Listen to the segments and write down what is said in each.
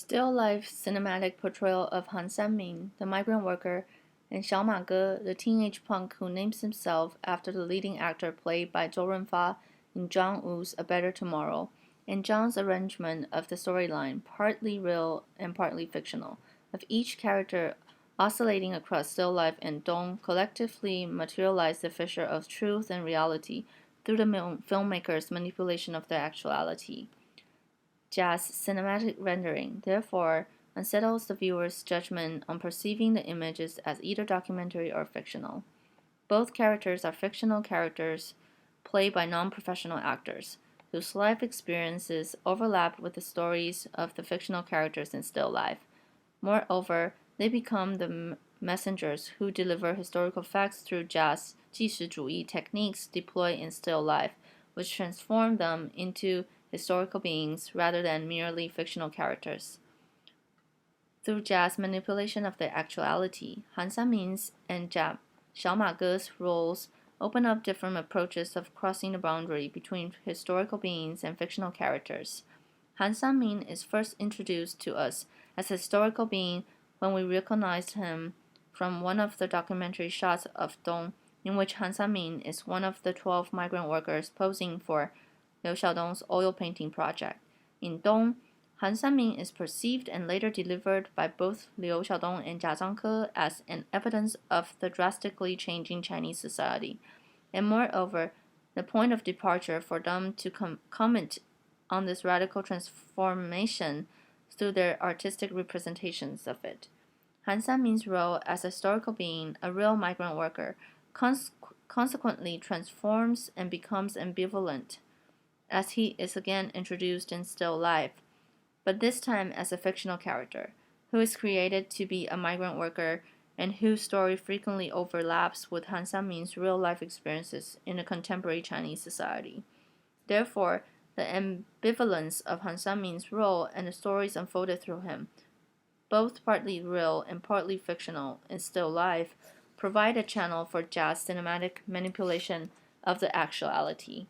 Still life cinematic portrayal of Han Sanmin, the migrant worker, and Xiaomage, the teenage punk who names himself after the leading actor played by Zhou Renfa in Zhang Wu's A Better Tomorrow, and Zhang's arrangement of the storyline, partly real and partly fictional, of each character oscillating across still life and Dong, collectively materialize the fissure of truth and reality through the filmmaker's manipulation of the actuality. Jia's cinematic rendering, therefore, unsettles the viewer's judgment on perceiving the images as either documentary or fictional. Both characters are fictional characters played by non-professional actors, whose life experiences overlap with the stories of the fictional characters in still life. Moreover, they become the messengers who deliver historical facts through Jia's 纪实主义 techniques deployed in still life, which transform them into historical beings rather than merely fictional characters. Through Jia's manipulation of the actuality, Han Sanmin's and Xiaomage's roles open up different approaches of crossing the boundary between historical beings and fictional characters. Han Sanmin is first introduced to us as a historical being when we recognized him from one of the documentary shots of Dong, in which Han Sanmin is one of the 12 migrant workers posing for Liu Xiaodong's oil painting project. In Dong, Han Sanmin is perceived and later delivered by both Liu Xiaodong and Jia Zhangke as an evidence of the drastically changing Chinese society, and moreover, the point of departure for them to comment on this radical transformation through their artistic representations of it. Han Sanmin's role as a historical being, a real migrant worker, consequently transforms and becomes ambivalent as he is again introduced in still life, but this time as a fictional character, who is created to be a migrant worker and whose story frequently overlaps with Han Sanmin's real-life experiences in a contemporary Chinese society. Therefore, the ambivalence of Han Sanmin's role and the stories unfolded through him, both partly real and partly fictional in still life, provide a channel for Jia's cinematic manipulation of the actuality.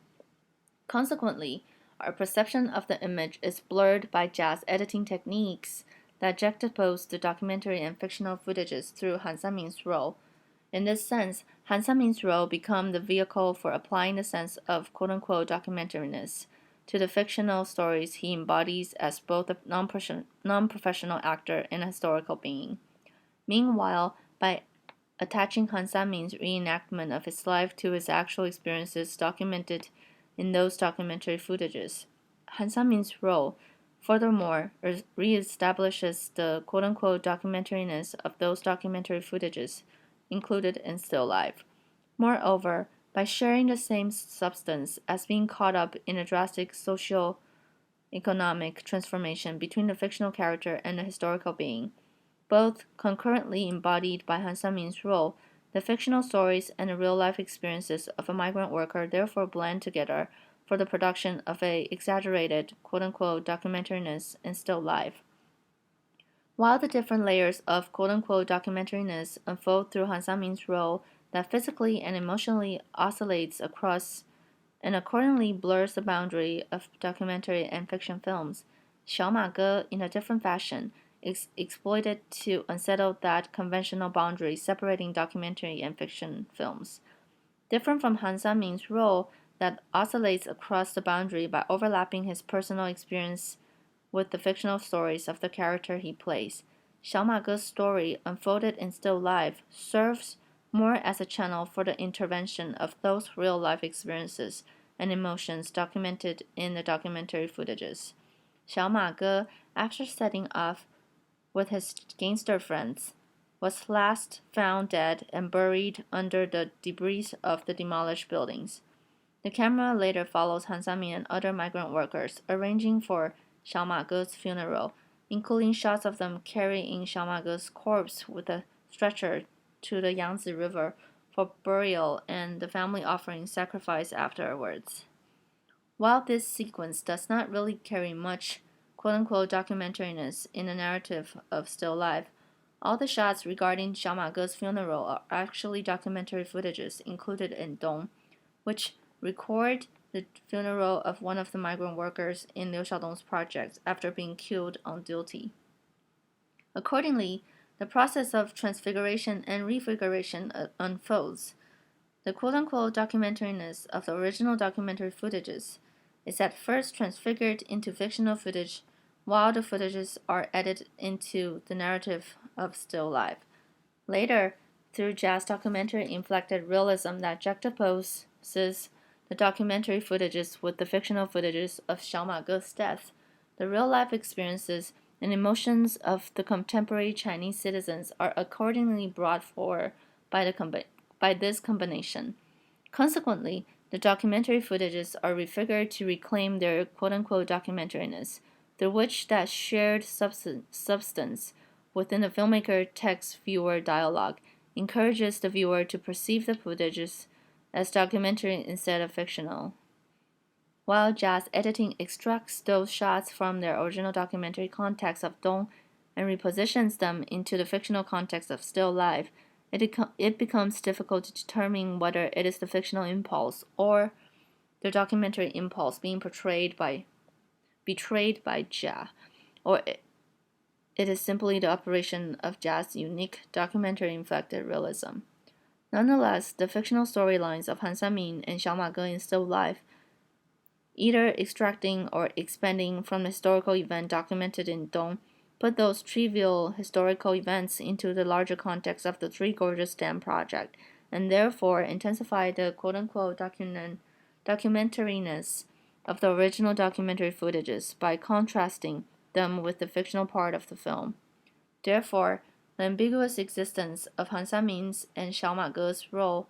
Consequently, our perception of the image is blurred by Jia's editing techniques that juxtapose the documentary and fictional footages through Han Sanmin's role. In this sense, Han Sanmin's role becomes the vehicle for applying the sense of quote-unquote documentary-ness to the fictional stories he embodies as both a non-professional actor and a historical being. Meanwhile, by attaching Han Sanmin's reenactment of his life to his actual experiences documented in those documentary footages, Han Sanmin's role, furthermore, reestablishes the quote-unquote documentary-ness of those documentary footages included in still life. Moreover, by sharing the same substance as being caught up in a drastic socio-economic transformation between the fictional character and the historical being, both concurrently embodied by Han Sanmin's role, the fictional stories and the real-life experiences of a migrant worker therefore blend together for the production of a exaggerated, quote-unquote, documentary-ness in still life. While the different layers of quote-unquote documentary-ness unfold through Han Sanmin's role that physically and emotionally oscillates across and accordingly blurs the boundary of documentary and fiction films, Xiaomage, in a different fashion, exploited to unsettle that conventional boundary separating documentary and fiction films. Different from Han Sanmin's role that oscillates across the boundary by overlapping his personal experience with the fictional stories of the character he plays, Xiaomage's story, unfolded in still life, serves more as a channel for the intervention of those real-life experiences and emotions documented in the documentary footages. Xiaomage, after setting off with his gangster friends, was last found dead and buried under the debris of the demolished buildings. The camera later follows Han Sanmin and other migrant workers arranging for Xiaomage's funeral, including shots of them carrying Xiaomage's corpse with a stretcher to the Yangtze River for burial and the family offering sacrifice afterwards. While this sequence does not really carry much quote-unquote documentary-ness in the narrative of still life, all the shots regarding Xiaomage's funeral are actually documentary footages included in Dong, which record the funeral of one of the migrant workers in Liu Xiaodong's project after being killed on duty. Accordingly, the process of transfiguration and refiguration unfolds. The quote-unquote documentary-ness of the original documentary footages is at first transfigured into fictional footage, while the footages are edited into the narrative of still life. Later, through Jia's documentary-inflected realism that juxtaposes the documentary footages with the fictional footages of Xiaomage's death, the real-life experiences and emotions of the contemporary Chinese citizens are accordingly brought forward by this combination. Consequently, the documentary footages are refigured to reclaim their quote-unquote documentary-ness, through which that shared substance within the filmmaker-text-viewer dialogue encourages the viewer to perceive the footages as documentary instead of fictional. While Jia's editing extracts those shots from their original documentary context of Dong and repositions them into the fictional context of still life, it becomes difficult to determine whether it is the fictional impulse or the documentary impulse being betrayed by Jia, or it is simply the operation of Jia's unique documentary-inflected realism. Nonetheless, the fictional storylines of Han Sanmin and Xiaomage in still life, either extracting or expanding from the historical event documented in Dong, put those trivial historical events into the larger context of the Three Gorges Dam project, and therefore intensify the quote-unquote documentary-ness of the original documentary footages by contrasting them with the fictional part of the film. Therefore, the ambiguous existence of Han Sanmin's and Xiaomage's role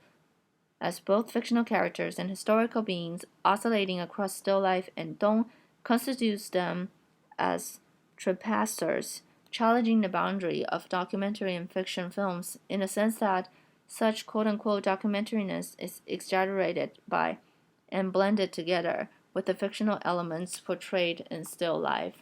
as both fictional characters and historical beings oscillating across still life and Dong constitutes them as trespassers, challenging the boundary of documentary and fiction films in the sense that such quote-unquote documentary-ness is exaggerated by and blended together with the fictional elements portrayed in still life.